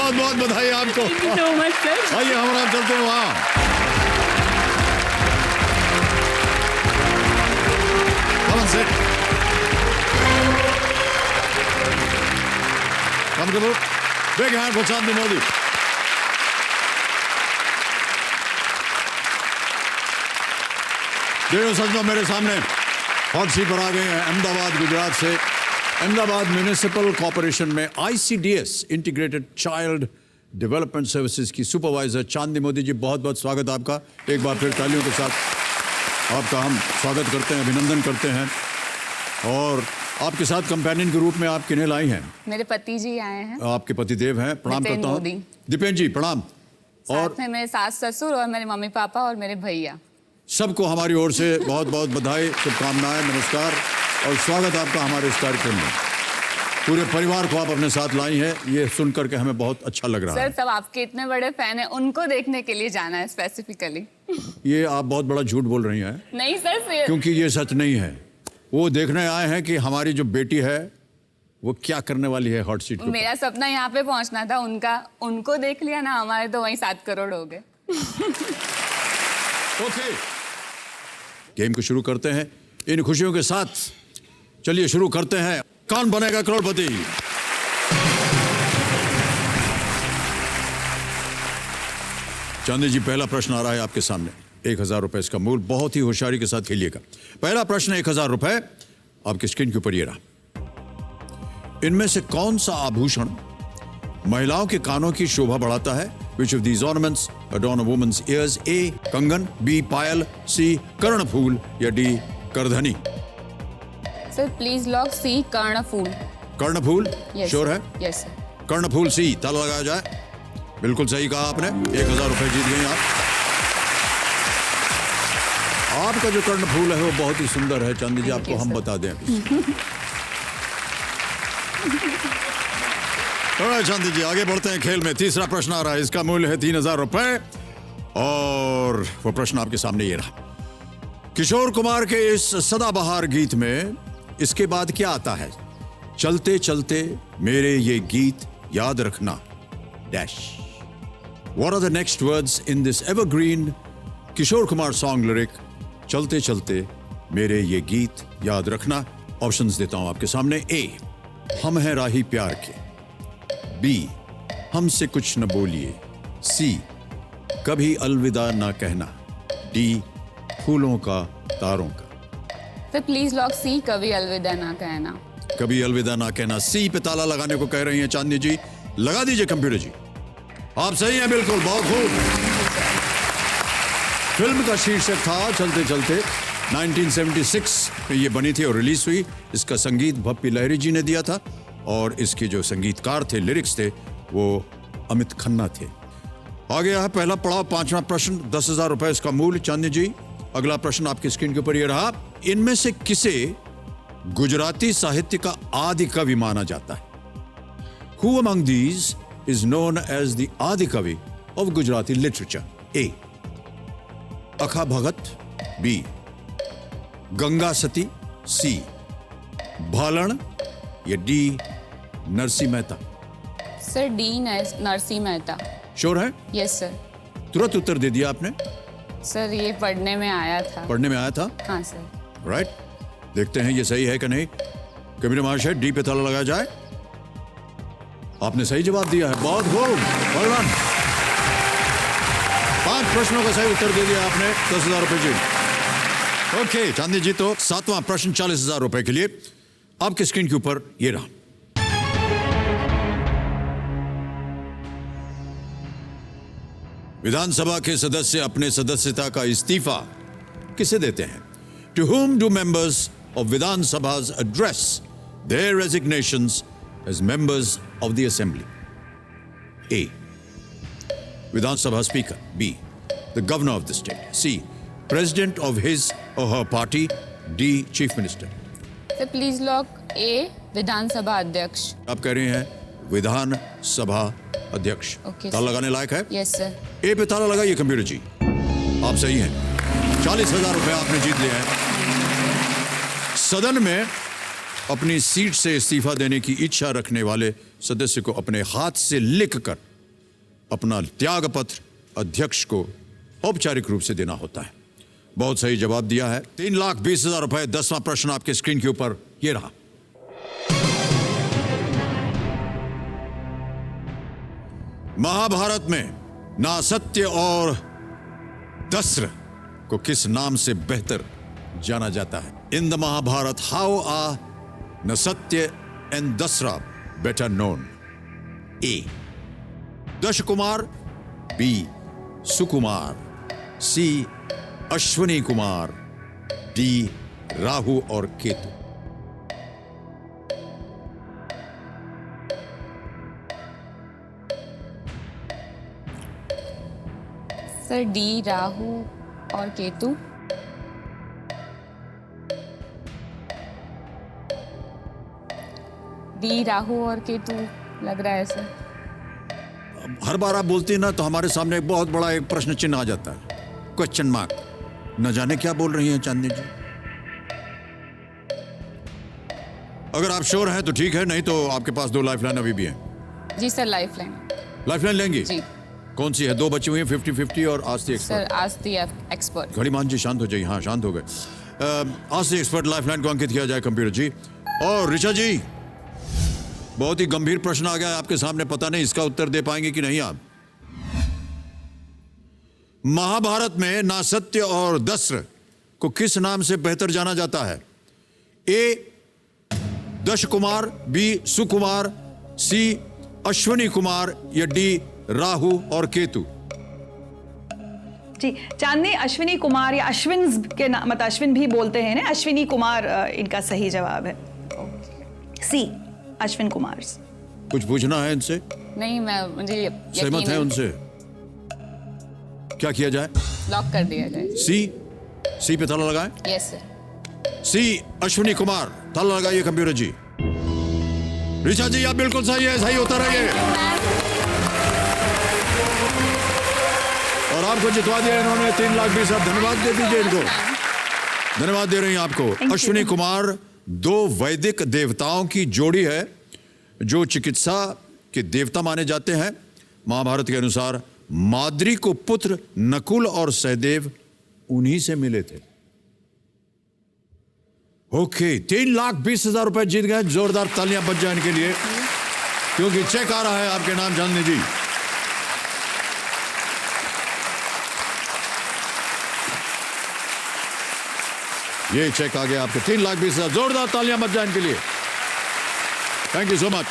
बहुत बहुत बधाई आपको। Thank you so much sir. आइए हमारा चलते हैं वहाँ। Comfortable? Big hand for Chandni Modi. देखो सज्जनों, मेरे सामने हॉट सीट पर आ गए हैं अहमदाबाद गुजरात से। अहमदाबाद म्यूनिसिपल कॉर्पोरेशन में ICDS integrated child development services की सुपरवाइजर चांदनी मोदी जी, बहुत बहुत स्वागत आपका। एक बार फिर तालियों के साथ आपका हम स्वागत करते हैं, अभिनंदन करते हैं। और आपके साथ कंपेनियन के रूप में आप किन्हें लाई हैं? मेरे पति जी आए हैं। आपके पतिदेव हैं, प्रणाम करता हूँ। दीपेन जी प्रणाम। और में मेरे सास ससुर और मेरे मम्मी पापा और मेरे भैया, सबको हमारी ओर से बहुत बहुत बधाई, शुभकामनाएं, नमस्कार और स्वागत आपका हमारे इस कार्यक्रम में। पूरे परिवार को आप अपने साथ लाई हैं, ये सुनकर के हमें बहुत अच्छा लग रहा है। सर सब आपके इतने बड़े फैन हैं, उनको देखने के लिए जाना है स्पेसिफिकली। ये आप बहुत बड़ा झूठ बोल रही हैं। नहीं सर, क्योंकि ये सच नहीं है। वो देखने आए हैं कि हमारी जो बेटी है वो क्या करने वाली है हॉट सीट पे। मेरा सपना यहाँ पे पहुँचना था, उनको देख लिया ना, हमारे तो वहीं 7 करोड़ हो गए। ओके, गेम को शुरू करते हैं इन खुशियों के साथ। चलिए शुरू करते हैं। कौन बनेगा करोड़पति? चांदी जी, पहला प्रश्न आ रहा है आपके सामने। 1000 रुपए इसका मूल, बहुत ही होशियारी के साथ खेलिएगा। पहला प्रश्न 1000 रुपए आपकी स्क्रीन के ऊपर ये रहा। इनमें से कौन सा आभूषण महिलाओं के कानों की शोभा बढ़ाता है? Which of these ornaments adorn a woman's ears? A. कंगन, B. पायल, C. कर्णफूल या D. करधनी? सर प्लीज लॉक C, कर्णफूल। कर्णफूल? yes, श्योर है? Yes sir. कर्णफूल C, ताला लगाया जाए। बिल्कुल सही कहा आपने, 1000 रुपए जीत गई आप। आपका जो कर्णफूल है वो बहुत ही सुंदर है चांदी जी, आपको हम बता दें। चांदी जी आगे बढ़ते हैं खेल में। तीसरा प्रश्न आ रहा है, इसका मूल्य है 3000 रुपए और वो प्रश्न आपके सामने ये रहा। किशोर कुमार के इस सदाबहार गीत में इसके बाद क्या आता है? चलते चलते मेरे ये गीत याद रखना dash. What are the next words in this evergreen Kishore Kumar song lyric चलते चलते मेरे ये गीत याद रखना? ऑप्शंस देता हूं आपके सामने। ए, हम हैं राही प्यार के। बी, हमसे कुछ न बोलिए। सी, कभी अलविदा ना कहना। डी, फूलों का तारों का। सर प्लीज लॉक C, कभी अलविदा ना कहना। कभी अलविदा ना कहना, सी पे ताला लगाने को कह रही हैं चांदनी जी। लगा दीजिए कंप्यूटर जी, आप सही हैं बिल्कुल, बहुत खूब। फिल्म का शीर्षक था चलते चलते। 1976 में ये बनी थी और रिलीज हुई। इसका संगीत भप्पी लहरी जी ने दिया था और इसके जो संगीतकार थे, लिरिक्स थे, वो अमित खन्ना थे। आ गया है पहला पड़ाव, 5वां प्रश्न, 10,000 रुपए इसका मूल्य। चांदनी जी अगला प्रश्न आपकी स्क्रीन के ऊपर ये रहा। इनमें से किसे गुजराती साहित्य का आदि कवि माना जाता है? Who among these is known as the आदि कवि of Gujarati literature? A. अखा भगत। B. गंगा सती। C. भालन या D. Narsi Mehta? Sir D, Narsi Mehta. Sure है? Yes sir. तुरंत उत्तर दे दिया आपने। सर ये पढ़ने में आया था। पढ़ने में आया था? हाँ सर। राइट, देखते हैं ये सही है कि नहीं। कबीर महाशय, डी पे ताला लगाया जाए। आपने सही जवाब दिया है, बहुत खूब, वेल डन। 5 प्रश्नों का सही उत्तर दे दिया आपने, 10,000 रुपए जी। ओके चांदी जी, तो 7वां प्रश्न 40,000 रुपए के लिए आपके स्क्रीन के ऊपर ये रहा। विधानसभा के सदस्य अपने सदस्यता का इस्तीफा किसे देते हैं? To whom do members of Vidhan Sabhas address their resignations as members of the assembly? A. Vidhan Sabha Speaker. B. The Governor of the state. C. President of his or her party. D. Chief Minister. Sir please lock A, विधानसभा अध्यक्ष। आप कह रहे हैं विधान सभा अध्यक्ष। Okay, ताला लगाने लायक है? Yes sir. ए पे ताला लगाइए कंप्यूटर जी, आप सही हैं। 40,000 रुपए आपने जीत लिया है। सदन में अपनी सीट से इस्तीफा देने की इच्छा रखने वाले सदस्य को अपने हाथ से लिखकर अपना त्याग पत्र अध्यक्ष को औपचारिक रूप से देना होता है। बहुत सही जवाब दिया है। 3,20,000 रुपए। 10वां प्रश्न आपके स्क्रीन के ऊपर ये रहा। महाभारत में नासत्य और दस्र को किस नाम से बेहतर जाना जाता है? In the Mahabharata how are Nasatya and Dasra better known? A Dash Kumar, B Sukumar, C Ashwini Kumar, D Rahu और केतु। सर डी राहु और केतु। डी राहु और केतु लग रहा है सर। हर बार आप बोलती हैं ना तो हमारे सामने एक बहुत बड़ा एक प्रश्न चिन्ह आ जाता है, क्वेश्चन मार्क। न जाने क्या बोल रही हैं चांदनी जी। अगर आप श्योर हैं तो ठीक है, नहीं तो आपके पास 2 लाइफलाइन अभी भी हैं। जी सर लाइफलाइन। लाइफलाइन लेंगी? जी। कौन सी है? 2 बची हुई हैं, 50-50 और आस्ती सर एक्सपर्ट। आस्ती एक्सपर्ट। घड़ीमान जी शांत हो जाइए। हाँ शांत हो गए। आस्ती एक्सपर्ट लाइफलाइन को अंकित किया जाए कंप्यूटर जी। और ऋचा जी, बहुत ही गंभीर प्रश्न आ गया है आपके सामने, पता नहीं इसका उत्तर दे पाएंगे कि नहीं आप। महाभारत में नासत्य और दस्र को किस नाम से बेहतर जाना जाता है? ए दश कुमार, बी सुकुमार, सी अश्विनी कुमार या डी राहु और केतु? जी चांदनी अश्विनी कुमार या अश्विन के नाम, मतलब अश्विन भी बोलते हैं ना, अश्विनी कुमार इनका सही जवाब है। सी अश्विन कुमार। कुछ पूछना है इनसे? नहीं, मुझे सहमत है उनसे? क्या किया जाए? लॉक कर दिया जाए। सी पे ताला लगाएं। Yes sir. C Ashwini Kumar, ताला लगाइए कंप्यूटर जी। ऋचा जी आप बिल्कुल सही है, सही उत्तर है ये। और आपको जितवा दिया इन्होंने 3,20,000। धन्यवाद दे दीजिए इनको। धन्यवाद दे रही हैं आपको। अश्विनी कुमार 2 वैदिक देवताओं की जोड़ी है जो चिकित्सा के देवता माने जाते हैं। महाभारत के अनुसार माद्री को पुत्र नकुल और सहदेव उन्हीं से मिले थे। ओके, 3,20,000 रुपए जीत गए। जोरदार तालियां बज जाए इनके लिए, क्योंकि चेक आ रहा है आपके नाम जानने जी। ये चेक आ गया आपके 3,20,000। जोरदार तालियां बज जाए इनके लिए। Thank you so much.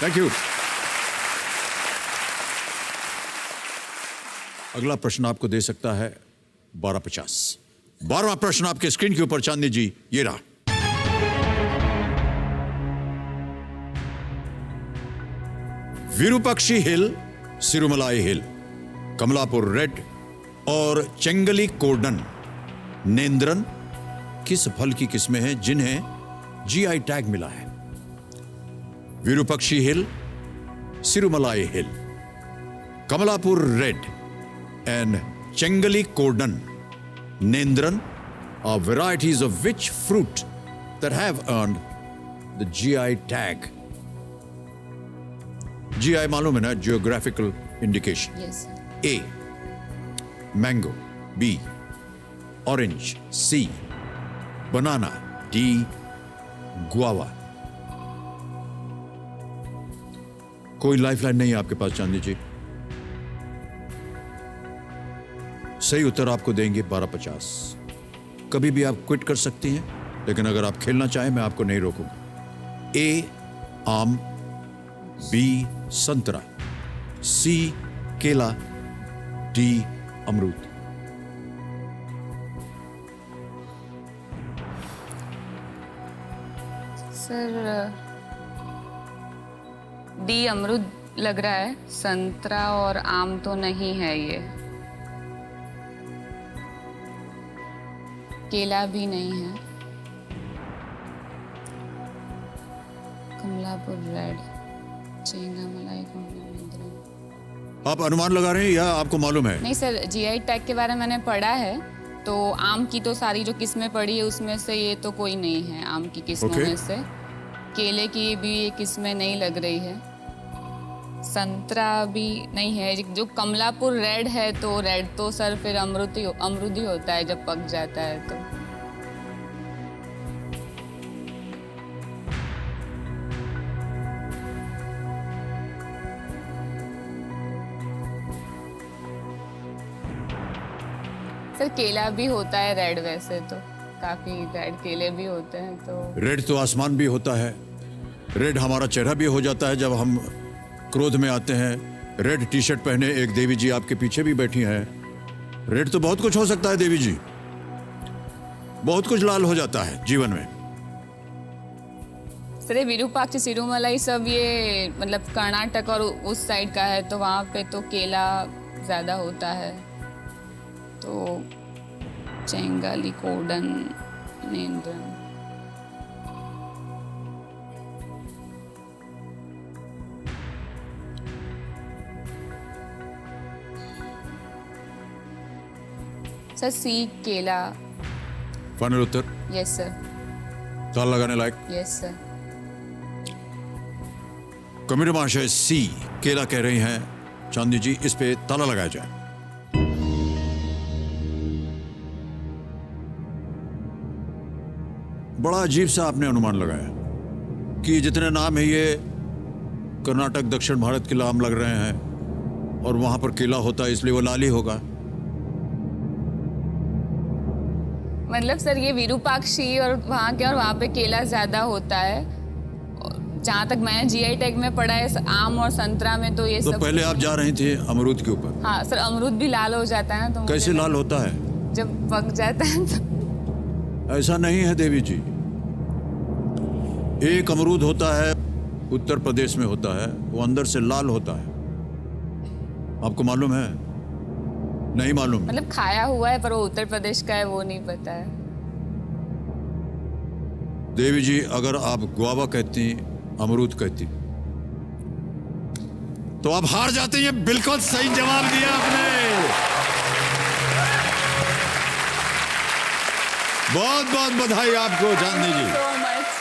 Thank you. अगला प्रश्न आपको दे सकता है 12,50। 12वां प्रश्न आपके स्क्रीन के ऊपर चांदनी जी ये रहा। विरूपक्षी hill, Sirumalai hill, Kamalapur red और चेंगली कोर्डन नेंद्रन किस फल की किस्में हैं जिन्हें जीआई टैग मिला है? Virupakshi hill, Sirumalai hill, Kamalapur red and Chengalikodan Nendran are varieties of which fruit that have earned the GI tag? GI मालूम है ना, geographical indication. Yes sir. A mango, B orange, C banana, D guava. कोई lifeline नहीं है आपके पास चांदी जी। सही उत्तर आपको देंगे 12,50। कभी भी आप क्विट कर सकती हैं, लेकिन अगर आप खेलना चाहें मैं आपको नहीं रोकूंगा। ए आम, बी संतरा, सी केला, डी अमरूद। सर डी अमरूद लग रहा है। संतरा और आम तो नहीं है ये। केला भी नहीं है। कमलापुर रेड, चेंगा मलाई। आप अनुमान लगा रहे हैं या आपको मालूम है? नहीं सर, जीआई टैग के बारे में मैंने पढ़ा है, तो आम की तो सारी जो किस्में पड़ी है उसमें से ये तो कोई नहीं है आम की किस्मों Okay. में से। केले की भी ये किस्में नहीं लग रही है। संतरा भी नहीं है। जो कमलापुर रेड है तो रेड तो सर फिर अमरूद ही होता है जब पक जाता है तो। सर केला भी होता है रेड, वैसे तो काफी रेड केले भी होते हैं तो। रेड तो आसमान भी होता है, रेड हमारा चेहरा भी हो जाता है जब हम क्रोध में आते हैं। रेड टी शर्ट पहने एक देवी जी आपके पीछे भी बैठी हैं। रेड तो बहुत कुछ हो सकता है देवी जी, बहुत कुछ लाल हो जाता है जीवन में। सर विरूपाक्ष सिरुमलाई सब ये मतलब कर्नाटक और उस साइड का है तो वहाँ पे तो केला ज़्यादा होता है तो चेंगाली कोडन नेंद्रन। सर सी केला। फाइनल उत्तर? Yes sir. ताला लगाने लायक? Yes sir. कमेटी महाशय सी केला कह रही हैं। चांदी जी इस पे ताला लगाया जाए। बड़ा अजीब सा आपने अनुमान लगाया कि जितने नाम है ये कर्नाटक दक्षिण भारत के नाम लग रहे हैं और वहां पर केला होता है इसलिए वो लाल ही होगा। मतलब सर ये विरूपाक्षी और वहाँ पे केला ज्यादा होता है। जहाँ तक मैंने जीआई टैग में पढ़ा है आम और संतरा में तो ये तो सब। पहले आप जा रही थी अमरूद के ऊपर। हाँ सर, अमरूद भी लाल हो जाता है ना तो कैसे लाल होता है? जब पक जाता है तो। ऐसा नहीं है देवी जी, एक अमरूद होता है उत्तर प्रदेश में होता है, वो अंदर से लाल होता है। आपको मालूम है? नहीं मालूम? मतलब खाया हुआ है पर वो उत्तर प्रदेश का है वो नहीं पता है। देवी जी अगर आप गुआवा कहती अमरूद कहती तो आप हार जाते। ये बिल्कुल सही जवाब दिया आपने। बहुत बहुत बधाई आपको चांदी जी। So much.